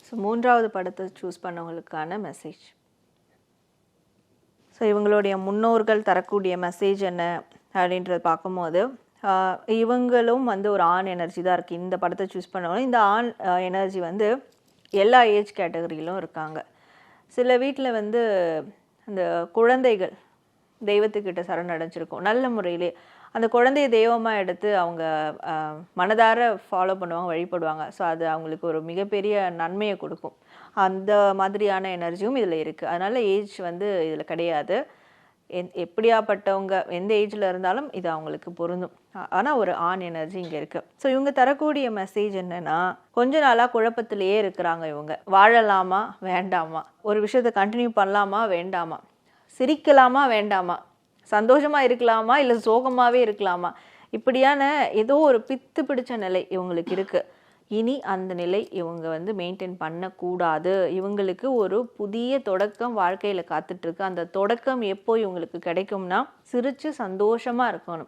So 3வது படத்தை choose பண்ணவங்களுக்கான message. So இவங்களுடைய முன்னோர்கள் தரக்கூடிய மெசேஜ் என்ன அப்படின்றத பார்க்கும்போது இவங்களும் வந்து ஒரு ஆண் எனர்ஜி தான் இருக்குது. இந்த படத்தை சூஸ் பண்ணவங்களும் இந்த ஆண் எனர்ஜி வந்து எல்லா ஏஜ் கேட்டகரியிலும் இருக்காங்க. சில வீட்டில் வந்து அந்த குழந்தைகள் தெய்வத்துக்கிட்ட சரணடைஞ்சிருக்கும். நல்ல முறையிலே அந்த குழந்தைய தெய்வமாக எடுத்து அவங்க மனதார ஃபாலோ பண்ணுவாங்க, வழிபடுவாங்க. ஸோ அது அவங்களுக்கு ஒரு மிகப்பெரிய நன்மையை கொடுக்கும். அந்த மாதிரியான எனர்ஜியும் இதில் இருக்குது. அதனால் ஏஜ் வந்து இதில் கிடையாது. எப்படியாப்பட்டவங்க எந்த ஏஜில் இருந்தாலும் இது அவங்களுக்கு பொருந்தும். ஆனால் ஒரு ஆண் எனர்ஜி இங்கே இருக்குது. ஸோ இவங்க தரக்கூடிய மெசேஜ் என்னென்னா, கொஞ்ச நாளாக குழப்பத்திலேயே இருக்கிறாங்க. இவங்க வாழலாமா வேண்டாமா, ஒரு விஷயத்தை கண்டினியூ பண்ணலாமா வேண்டாமா, சிரிக்கலாமா வேண்டாமா, சந்தோஷமாக இருக்கலாமா இல்லை சோகமாகவே இருக்கலாமா, இப்படியான ஏதோ ஒரு பித்து பிடிச்ச நிலை இவங்களுக்கு இருக்குது. இனி அந்த நிலை இவங்க வந்து மெயின்டைன் பண்ணக்கூடாது. இவங்களுக்கு ஒரு புதிய தொடக்கம் வாழ்க்கையில் காத்துட்ருக்கு. அந்த தொடக்கம் எப்போ இவங்களுக்கு கிடைக்கும்னா, சிரித்து சந்தோஷமாக இருக்கணும்.